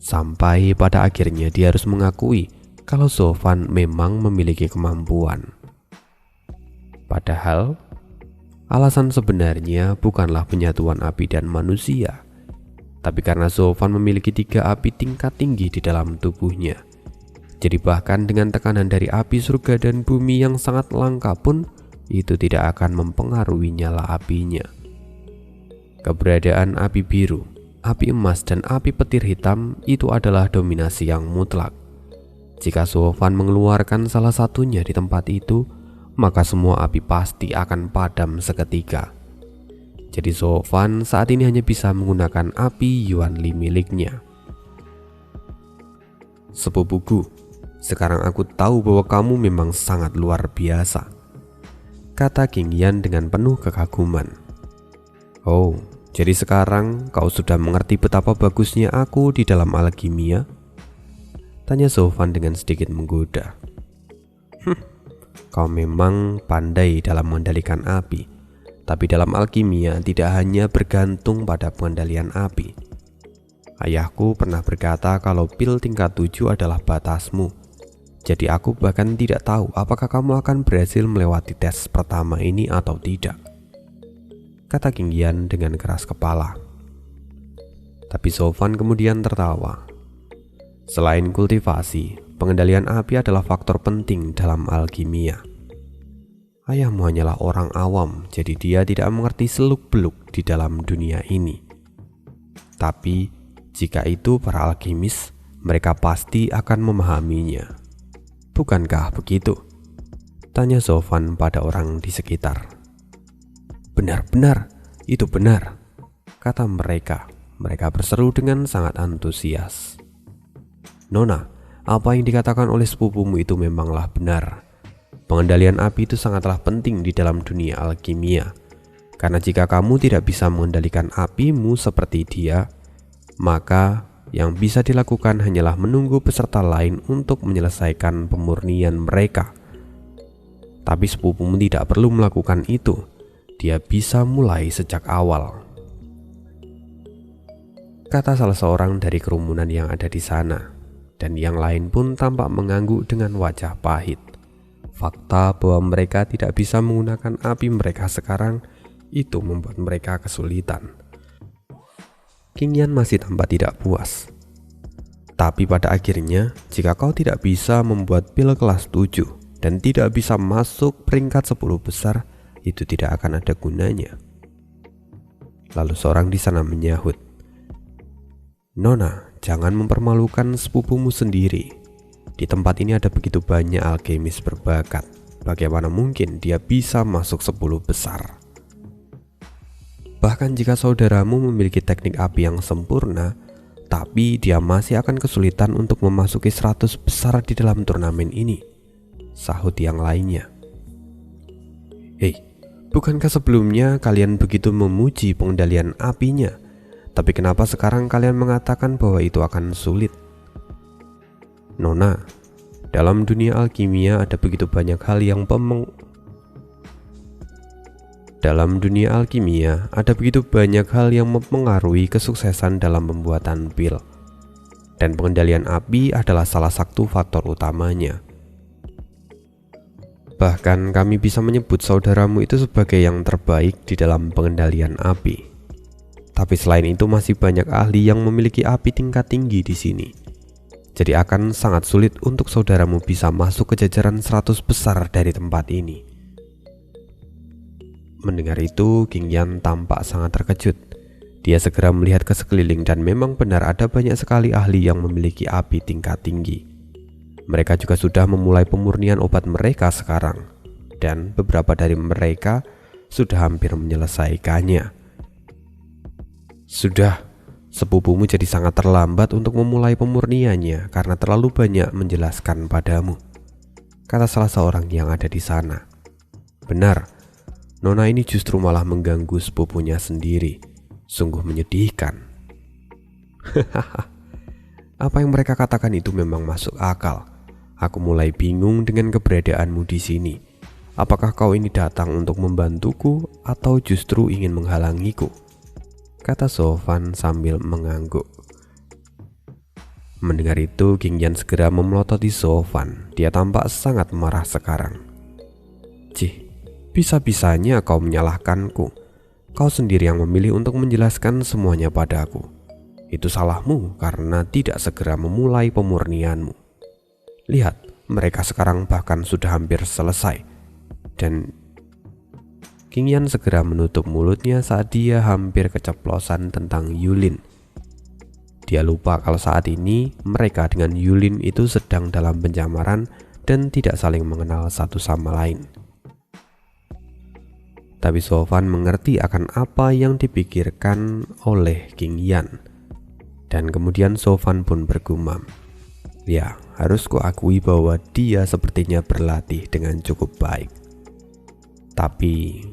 Sampai pada akhirnya dia harus mengakui kalau Zovan memang memiliki kemampuan. Padahal alasan sebenarnya bukanlah penyatuan api dan manusia, tapi karena Zovan memiliki 3 api tingkat tinggi di dalam tubuhnya. Jadi bahkan dengan tekanan dari api surga dan bumi yang sangat langka pun, itu tidak akan mempengaruhi nyala apinya. Keberadaan api biru, api emas, dan api petir hitam itu adalah dominasi yang mutlak. Jika Sofan mengeluarkan salah satunya di tempat itu, maka semua api pasti akan padam seketika. Jadi Sofan saat ini hanya bisa menggunakan api Yuanli miliknya. Sepupuku, sekarang aku tahu bahwa kamu memang sangat luar biasa, kata King Yan dengan penuh kekaguman. Oh, jadi sekarang kau sudah mengerti betapa bagusnya aku di dalam alkimia? Tanya Sofan dengan sedikit menggoda. Kau memang pandai dalam mengendalikan api, tapi dalam alkimia tidak hanya bergantung pada pengendalian api. Ayahku pernah berkata kalau pil tingkat 7 adalah batasmu. Jadi aku bahkan tidak tahu apakah kamu akan berhasil melewati tes pertama ini atau tidak, kata King Yan dengan keras kepala. Tapi Sofan kemudian tertawa. Selain kultivasi, pengendalian api adalah faktor penting dalam alkimia. Ayahmu hanyalah orang awam, jadi dia tidak mengerti seluk-beluk di dalam dunia ini. Tapi jika itu para alkimis, mereka pasti akan memahaminya. Bukankah begitu? Tanya Sofan pada orang di sekitar. Benar-benar, itu benar, kata mereka. Mereka berseru dengan sangat antusias. Nona, apa yang dikatakan oleh sepupumu itu memanglah benar. Pengendalian api itu sangatlah penting di dalam dunia alkimia. Karena jika kamu tidak bisa mengendalikan apimu seperti dia, maka yang bisa dilakukan hanyalah menunggu peserta lain untuk menyelesaikan pemurnian mereka. Tapi sepupumu tidak perlu melakukan itu. Dia bisa mulai sejak awal, kata salah seorang dari kerumunan yang ada di sana. Dan yang lain pun tampak mengangguk dengan wajah pahit. Fakta bahwa mereka tidak bisa menggunakan api mereka sekarang itu membuat mereka kesulitan. King Yan masih tampak tidak puas. Tapi pada akhirnya, jika kau tidak bisa membuat pil kelas 7 dan tidak bisa masuk peringkat 10 besar, itu tidak akan ada gunanya. Lalu seorang di sana menyahut, Nona, jangan mempermalukan sepupumu sendiri. Di tempat ini ada begitu banyak alkemis berbakat. Bagaimana mungkin dia bisa masuk 10 besar? Bahkan jika saudaramu memiliki teknik api yang sempurna, tapi dia masih akan kesulitan untuk memasuki 100 besar di dalam turnamen ini, sahut yang lainnya. Hei, bukankah sebelumnya kalian begitu memuji pengendalian apinya? Tapi kenapa sekarang kalian mengatakan bahwa itu akan sulit? Nona, dalam dunia alkimia ada begitu banyak hal yang mempengaruhi kesuksesan dalam pembuatan pil. Dan pengendalian api adalah salah satu faktor utamanya. Bahkan kami bisa menyebut saudaramu itu sebagai yang terbaik di dalam pengendalian api. Tapi selain itu masih banyak ahli yang memiliki api tingkat tinggi di sini. Jadi akan sangat sulit untuk saudaramu bisa masuk ke jajaran 100 besar dari tempat ini. Mendengar itu, King Yan tampak sangat terkejut. Dia segera melihat ke sekeliling dan memang benar ada banyak sekali ahli yang memiliki api tingkat tinggi. Mereka juga sudah memulai pemurnian obat mereka sekarang, dan beberapa dari mereka sudah hampir menyelesaikannya. Sudah, sepupumu jadi sangat terlambat untuk memulai pemurniannya karena terlalu banyak menjelaskan padamu, kata salah seorang yang ada di sana. Benar, Nona ini justru malah mengganggu sepupunya sendiri. Sungguh menyedihkan. Apa yang mereka katakan itu memang masuk akal. Aku mulai bingung dengan keberadaanmu di sini. Apakah kau ini datang untuk membantuku atau justru ingin menghalangiku? Kata Sofan sambil mengangguk. Mendengar itu, King Yan segera memelototi Sofan. Dia tampak sangat marah sekarang. Cih, bisa-bisanya kau menyalahkanku. Kau sendiri yang memilih untuk menjelaskan semuanya padaku. Itu salahmu karena tidak segera memulai pemurnianmu. Lihat, mereka sekarang bahkan sudah hampir selesai. Dan King Yan segera menutup mulutnya saat dia hampir keceplosan tentang Yulin. Dia lupa kalau saat ini mereka dengan Yulin itu sedang dalam pencamaran dan tidak saling mengenal satu sama lain. Tapi Sofan mengerti akan apa yang dipikirkan oleh King Yan. Dan kemudian Sofan pun bergumam, ya, harus kuakui bahwa dia sepertinya berlatih dengan cukup baik. Tapi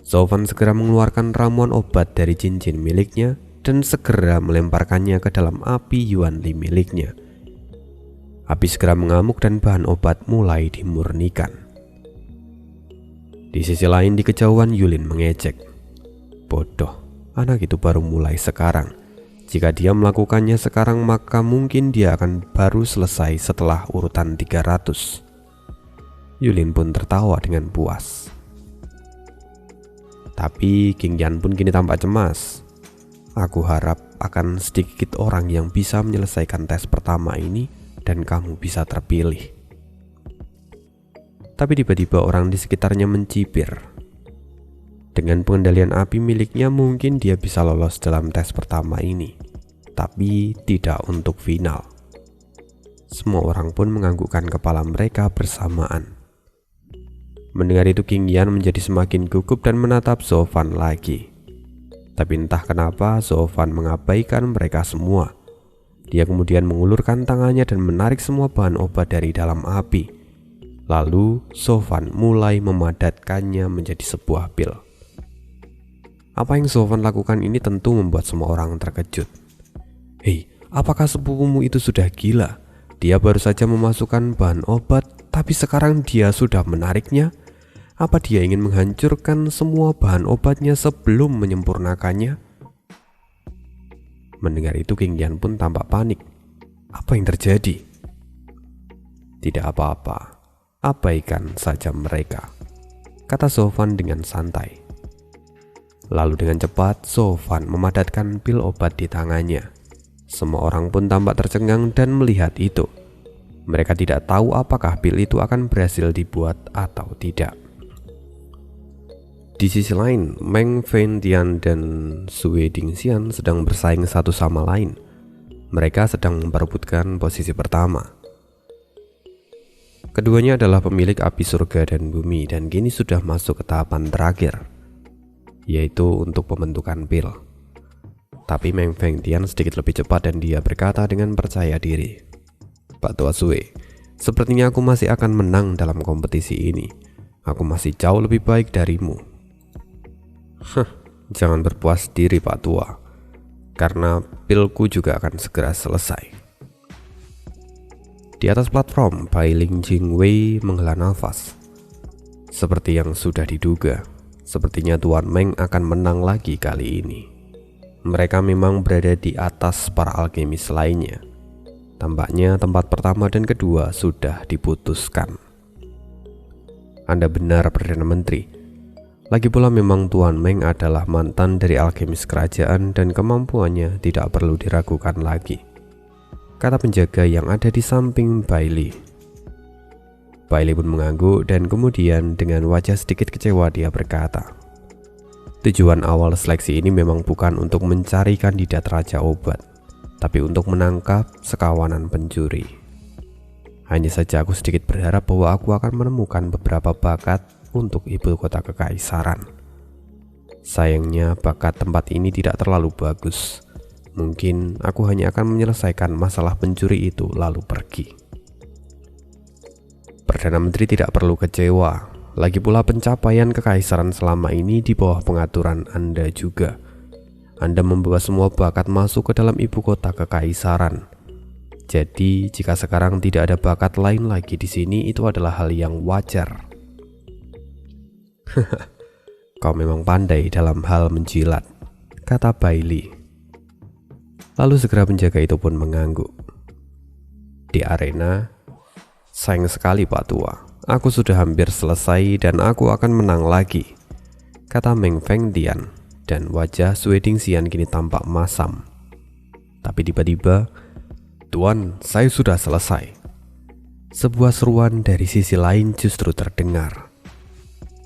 Sofan segera mengeluarkan ramuan obat dari cincin miliknya dan segera melemparkannya ke dalam api Yuanli miliknya. Api segera mengamuk dan bahan obat mulai dimurnikan. Di sisi lain di kejauhan Yulin mengejek, bodoh, anak itu baru mulai sekarang. Jika dia melakukannya sekarang maka mungkin dia akan baru selesai setelah urutan 300. Yulin pun tertawa dengan puas. Tapi King Yan pun kini tampak cemas. Aku harap akan sedikit orang yang bisa menyelesaikan tes pertama ini dan kamu bisa terpilih. Tapi tiba-tiba orang di sekitarnya mencibir. Dengan pengendalian api miliknya mungkin dia bisa lolos dalam tes pertama ini, tapi tidak untuk final. Semua orang pun menganggukkan kepala mereka bersamaan. Mendengar itu King Yan menjadi semakin gugup dan menatap Sofan lagi. Tapi entah kenapa Sofan mengabaikan mereka semua. Dia kemudian mengulurkan tangannya dan menarik semua bahan obat dari dalam api. Lalu Sofan mulai memadatkannya menjadi sebuah pil. Apa yang Sofan lakukan ini tentu membuat semua orang terkejut. Hei, apakah sepupumu itu sudah gila? Dia baru saja memasukkan bahan obat, tapi sekarang dia sudah menariknya. Apa dia ingin menghancurkan semua bahan obatnya sebelum menyempurnakannya? Mendengar itu King Yan pun tampak panik. Apa yang terjadi? Tidak apa-apa, abaikan saja mereka, kata Sofan dengan santai. Lalu dengan cepat Sofan memadatkan pil obat di tangannya. Semua orang pun tampak tercengang dan melihat itu. Mereka tidak tahu apakah pil itu akan berhasil dibuat atau tidak. Di sisi lain, Meng Fengtian dan Sue Dingxian sedang bersaing satu sama lain. Mereka sedang memperebutkan posisi pertama. Keduanya adalah pemilik api surga dan bumi dan kini sudah masuk ke tahapan terakhir, yaitu untuk pembentukan pil. Tapi Meng Fengtian sedikit lebih cepat dan dia berkata dengan percaya diri, Pak Tua Sue, sepertinya aku masih akan menang dalam kompetisi ini. Aku masih jauh lebih baik darimu. Jangan berpuas diri Pak Tua, karena pilku juga akan segera selesai. Di atas platform, Bai Ling Jingwei menghela nafas. Seperti yang sudah diduga, sepertinya Tuan Meng akan menang lagi kali ini. Mereka memang berada di atas para alkemis lainnya. Tampaknya tempat pertama dan kedua sudah diputuskan. Anda benar, Perdana Menteri. Lagi pula memang Tuan Meng adalah mantan dari alkemis kerajaan dan kemampuannya tidak perlu diragukan lagi, kata penjaga yang ada di samping Bailey. Bailey pun mengangguk dan kemudian dengan wajah sedikit kecewa dia berkata, tujuan awal seleksi ini memang bukan untuk mencari kandidat raja obat, tapi untuk menangkap sekawanan pencuri. Hanya saja aku sedikit berharap bahwa aku akan menemukan beberapa bakat untuk ibu kota kekaisaran. Sayangnya bakat tempat ini tidak terlalu bagus. Mungkin aku hanya akan menyelesaikan masalah pencuri itu lalu pergi. Perdana Menteri tidak perlu kecewa. Lagi pula pencapaian kekaisaran selama ini di bawah pengaturan Anda juga. Anda membawa semua bakat masuk ke dalam ibu kota kekaisaran. Jadi jika sekarang tidak ada bakat lain lagi di sini, itu adalah hal yang wajar. Kau memang pandai dalam hal menjilat, kata Bailey. Lalu segera penjaga itu pun mengangguk. Di arena, sayang sekali Pak Tua, aku sudah hampir selesai dan aku akan menang lagi, kata Meng Fengtian, dan wajah Sue Dingxian kini tampak masam. Tapi tiba-tiba, Tuan, saya sudah selesai. Sebuah seruan dari sisi lain justru terdengar.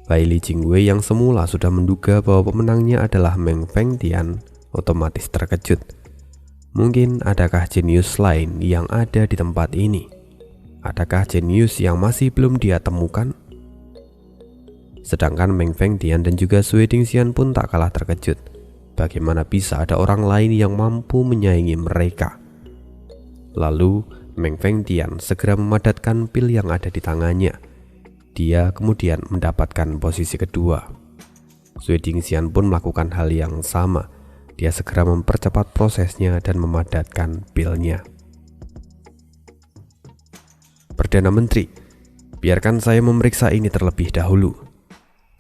Bailey Jingwei yang semula sudah menduga bahwa pemenangnya adalah Meng Fengtian otomatis terkejut. Mungkin adakah jenius lain yang ada di tempat ini? Adakah jenius yang masih belum dia temukan? Sedangkan Meng Fengtian dan juga Sui Dingxian pun tak kalah terkejut. Bagaimana bisa ada orang lain yang mampu menyaingi mereka? Lalu Meng Fengtian segera memadatkan pil yang ada di tangannya. Dia kemudian mendapatkan posisi kedua. Sui Dingxian pun melakukan hal yang sama. Dia segera mempercepat prosesnya dan memadatkan pilnya. "Perdana Menteri, biarkan saya memeriksa ini terlebih dahulu,"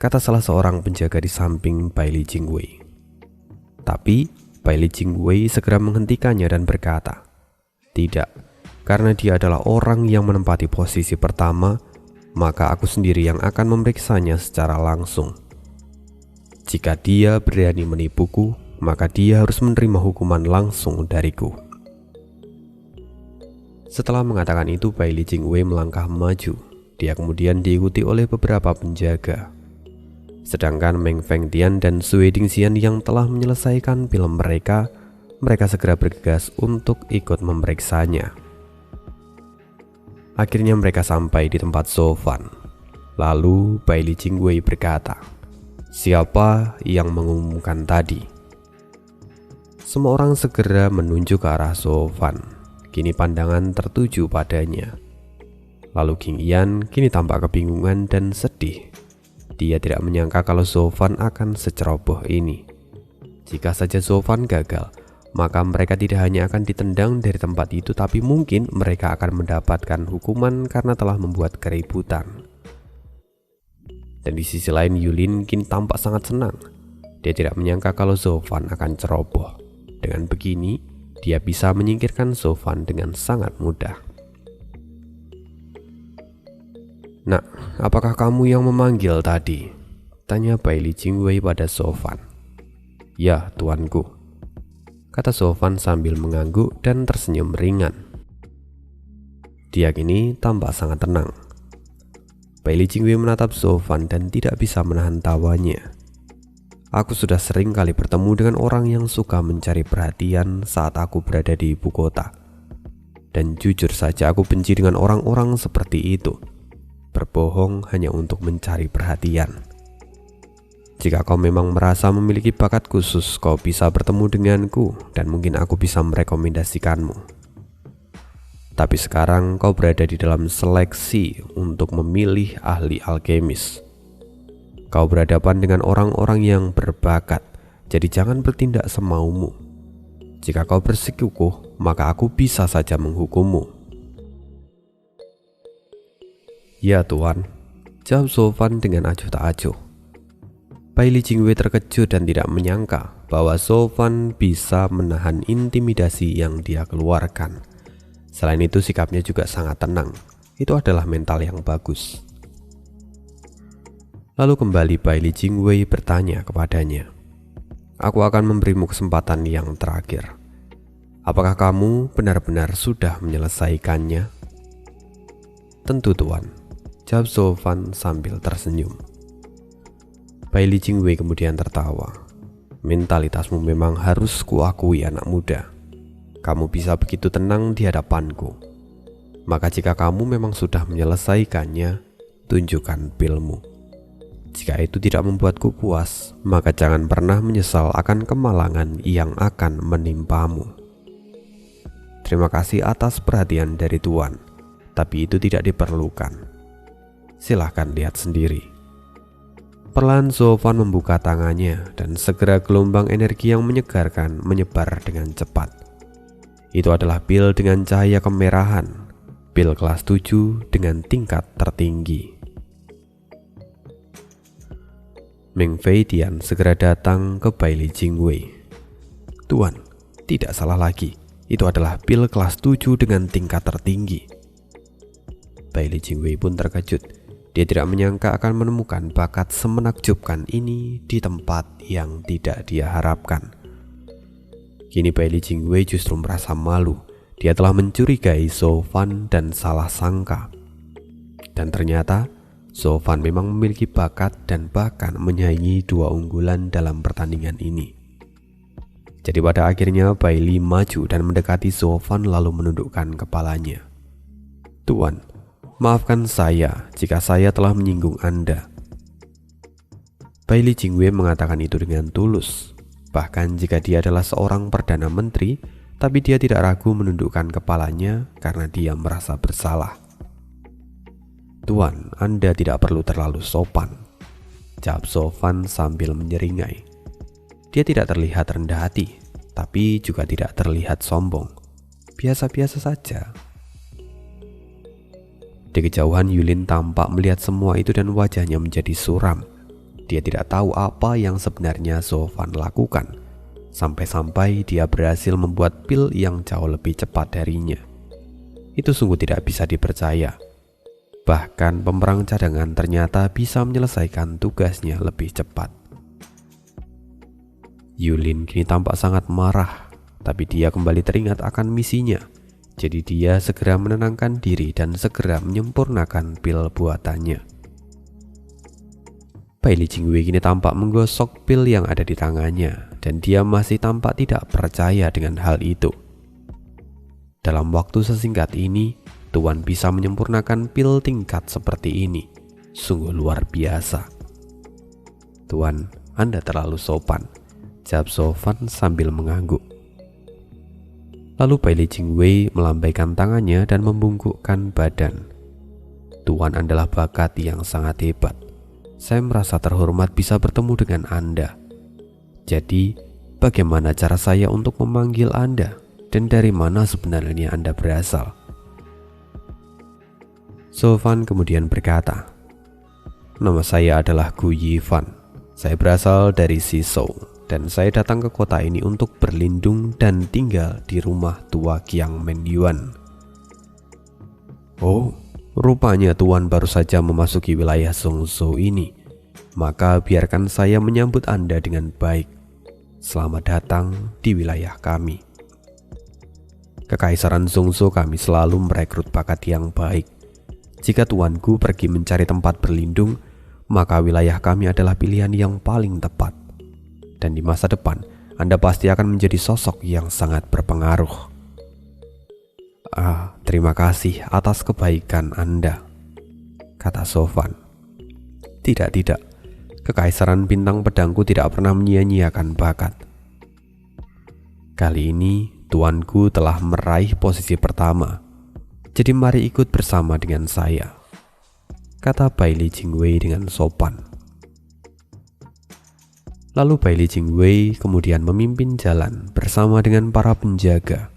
kata salah seorang penjaga di samping Bailey Jingwei. Tapi Bailey Jingwei segera menghentikannya dan berkata, "Tidak, karena dia adalah orang yang menempati posisi pertama, maka aku sendiri yang akan memeriksanya secara langsung. Jika dia berani menipuku, maka dia harus menerima hukuman langsung dariku." Setelah mengatakan itu, Bailey Jingwei melangkah maju. Dia kemudian diikuti oleh beberapa penjaga. Sedangkan Meng Fengtian dan Sui Dingxian yang telah menyelesaikan film mereka segera bergegas untuk ikut memeriksanya. Akhirnya mereka sampai di tempat Sofan. Lalu Bailey Jingwei berkata, "Siapa yang mengumumkan tadi?" Semua orang segera menunjuk ke arah Sofan. Kini pandangan tertuju padanya. Lalu King Yan kini tampak kebingungan dan sedih. Dia tidak menyangka kalau Sofan akan seceroboh ini. Jika saja Sofan gagal, maka mereka tidak hanya akan ditendang dari tempat itu, tapi mungkin mereka akan mendapatkan hukuman karena telah membuat keributan. Dan di sisi lain, Yulin kini tampak sangat senang. Dia tidak menyangka kalau Sofan akan ceroboh. Dengan begini, dia bisa menyingkirkan Sofan dengan sangat mudah. "Nak, apakah kamu yang memanggil tadi?" tanya Bailey Jingwei pada Sofan. "Ya, tuanku," kata Sofan sambil mengangguk dan tersenyum ringan. Dia kini tampak sangat tenang. Bailey Jingwei menatap Sofan dan tidak bisa menahan tawanya. "Aku sudah sering kali bertemu dengan orang yang suka mencari perhatian saat aku berada di ibu kota. Dan jujur saja aku benci dengan orang-orang seperti itu. Berbohong hanya untuk mencari perhatian. Jika kau memang merasa memiliki bakat khusus, kau bisa bertemu denganku dan mungkin aku bisa merekomendasikanmu. Tapi sekarang kau berada di dalam seleksi untuk memilih ahli alkemis. Kau berhadapan dengan orang-orang yang berbakat, jadi jangan bertindak semaumu. Jika kau bersikukuh, maka aku bisa saja menghukummu." "Ya Tuan," jawab Sofan dengan acuh tak acuh. Bailey Jingwei terkejut dan tidak menyangka bahwa Sofan bisa menahan intimidasi yang dia keluarkan. Selain itu sikapnya juga sangat tenang. Itu adalah mental yang bagus. Lalu kembali Bailey Jingwei bertanya kepadanya, "Aku akan memberimu kesempatan yang terakhir. Apakah kamu benar-benar sudah menyelesaikannya?" "Tentu Tuan," jawab Sofan sambil tersenyum. Bailey Jingwei kemudian tertawa. "Mentalitasmu memang harus kuakui anak muda. Kamu bisa begitu tenang di hadapanku. Maka jika kamu memang sudah menyelesaikannya, tunjukkan pilmu. Jika itu tidak membuatku puas, maka jangan pernah menyesal akan kemalangan yang akan menimpamu. Terima kasih atas perhatian dari Tuan, tapi itu tidak diperlukan. Silahkan lihat sendiri." Perlahan Sofan membuka tangannya dan segera gelombang energi yang menyegarkan menyebar dengan cepat. Itu adalah pil dengan cahaya kemerahan, pil kelas 7 dengan tingkat tertinggi. Meng Fengtian segera datang ke Bailey Jingwei. "Tuan, tidak salah lagi. Itu adalah pil kelas 7 dengan tingkat tertinggi." Bailey Jingwei pun terkejut. Dia tidak menyangka akan menemukan bakat semenakjubkan ini di tempat yang tidak dia harapkan. Kini Bailey Jingwei justru merasa malu. Dia telah mencurigai Sofan dan salah sangka. Dan ternyata Zofan memang memiliki bakat dan bahkan menyaingi dua unggulan dalam pertandingan ini. Jadi pada akhirnya Bailey maju dan mendekati Zofan lalu menundukkan kepalanya. "Tuan, maafkan saya jika saya telah menyinggung Anda." Bailey Jingwei mengatakan itu dengan tulus. Bahkan jika dia adalah seorang Perdana Menteri, tapi dia tidak ragu menundukkan kepalanya karena dia merasa bersalah. "Tuan, Anda tidak perlu terlalu sopan," jawab Zofan sambil menyeringai. Dia tidak terlihat rendah hati, tapi juga tidak terlihat sombong. Biasa-biasa saja. Di kejauhan Yulin tampak melihat semua itu dan wajahnya menjadi suram. Dia tidak tahu apa yang sebenarnya Zofan lakukan. Sampai-sampai dia berhasil membuat pil yang jauh lebih cepat darinya. Itu sungguh tidak bisa dipercaya. Bahkan pemerang cadangan ternyata bisa menyelesaikan tugasnya lebih cepat. Yulin kini tampak sangat marah, tapi dia kembali teringat akan misinya. Jadi dia segera menenangkan diri dan segera menyempurnakan pil buatannya. Bailey Jingwei kini tampak menggosok pil yang ada di tangannya, dan dia masih tampak tidak percaya dengan hal itu. Dalam waktu sesingkat ini, Tuan bisa menyempurnakan pil tingkat seperti ini. Sungguh luar biasa. "Tuan, Anda terlalu sopan," jawab Zofan sambil mengangguk. Lalu Bailey Jingwei melambaikan tangannya dan membungkukkan badan. "Tuan adalah bakat yang sangat hebat. Saya merasa terhormat bisa bertemu dengan Anda. Jadi, bagaimana cara saya untuk memanggil Anda? Dan dari mana sebenarnya Anda berasal?" Zofan kemudian berkata, "Nama saya adalah Gu Yifan. Saya berasal dari Sisou, dan saya datang ke kota ini untuk berlindung dan tinggal di rumah tua Qiang Menyuan." "Oh, rupanya Tuan baru saja memasuki wilayah Zhongzhou ini. Maka biarkan saya menyambut Anda dengan baik. Selamat datang di wilayah kami. Kekaisaran Zhongzhou kami selalu merekrut bakat yang baik. Jika tuanku pergi mencari tempat berlindung, maka wilayah kami adalah pilihan yang paling tepat. Dan di masa depan, Anda pasti akan menjadi sosok yang sangat berpengaruh." Terima kasih atas kebaikan Anda," kata Zofan. Tidak. Kekaisaran bintang pedangku tidak pernah menyia-nyiakan bakat. Kali ini, tuanku telah meraih posisi pertama. Jadi mari ikut bersama dengan saya," kata Bailey Jingwei dengan sopan. Lalu Bailey Jingwei kemudian memimpin jalan bersama dengan para penjaga.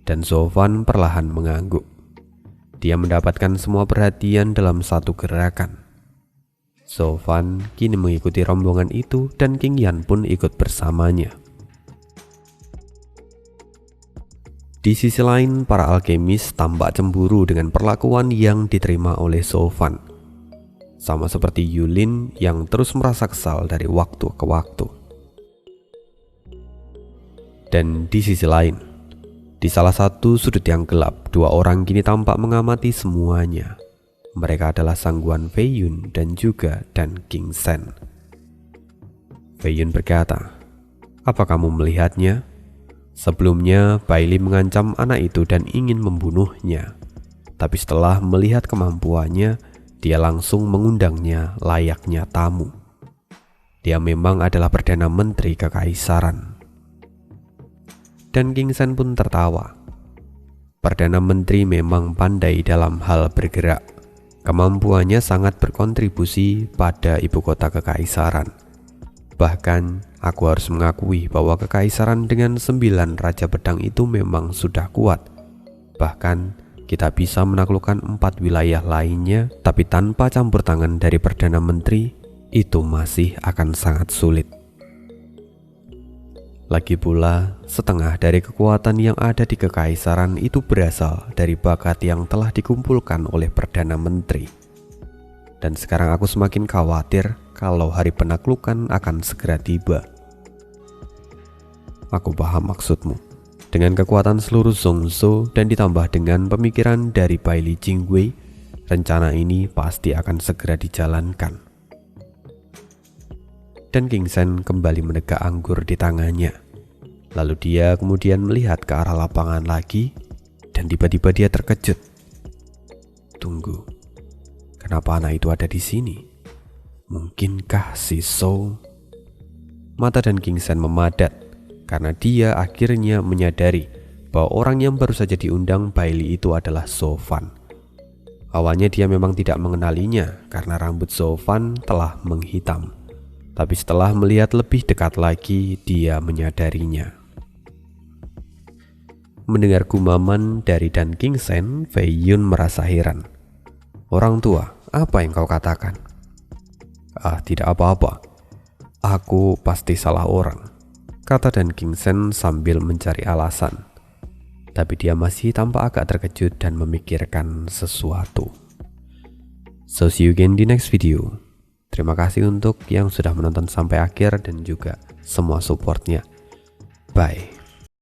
Dan Zofan perlahan mengangguk. Dia mendapatkan semua perhatian dalam satu gerakan. Zofan kini mengikuti rombongan itu dan King Yan pun ikut bersamanya. Di sisi lain, para alkemis tampak cemburu dengan perlakuan yang diterima oleh Zofan. Sama seperti Yulin yang terus merasa kesal dari waktu ke waktu. Dan di sisi lain, di salah satu sudut yang gelap, dua orang kini tampak mengamati semuanya. Mereka adalah Sangguan Fei Yun dan juga Dan King Sen. Fei Yun berkata, "Apa kamu melihatnya? Sebelumnya, Bailey mengancam anak itu dan ingin membunuhnya. Tapi setelah melihat kemampuannya, dia langsung mengundangnya layaknya tamu. Dia memang adalah Perdana Menteri Kekaisaran." Dan King Sen pun tertawa. Perdana Menteri memang pandai dalam hal bergerak. Kemampuannya sangat berkontribusi pada ibu kota kekaisaran. Bahkan, aku harus mengakui bahwa kekaisaran dengan 9 raja pedang itu memang sudah kuat. Bahkan, kita bisa menaklukkan 4 wilayah lainnya, tapi tanpa campur tangan dari Perdana Menteri, itu masih akan sangat sulit. Lagi pula, setengah dari kekuatan yang ada di kekaisaran itu berasal dari bakat yang telah dikumpulkan oleh Perdana Menteri. Dan sekarang aku semakin khawatir kalau hari penaklukan akan segera tiba. Aku paham maksudmu. Dengan kekuatan seluruh Zhongzhou dan ditambah dengan pemikiran dari Bailey Jingwei, rencana ini pasti akan segera dijalankan. Dan King Sen kembali menegak anggur di tangannya. Lalu dia kemudian melihat ke arah lapangan lagi dan tiba-tiba dia terkejut. Tunggu, kenapa anak itu ada di sini? Mungkinkah si So? Mata dan King Sen memadat karena dia akhirnya menyadari bahwa orang yang baru saja diundang Bailey itu adalah So Fan. Awalnya dia memang tidak mengenalinya karena rambut So Fan telah menghitam. Tapi setelah melihat lebih dekat lagi, dia menyadarinya. Mendengar gumaman dari Dan King Sen, Fei Yun merasa heran. Orang tua, apa yang kau katakan? Tidak apa-apa. Aku pasti salah orang, kata Dan King Sen sambil mencari alasan. Tapi dia masih tampak agak terkejut dan memikirkan sesuatu. So see you again di next video. Terima kasih untuk yang sudah menonton sampai akhir dan juga semua supportnya. Bye.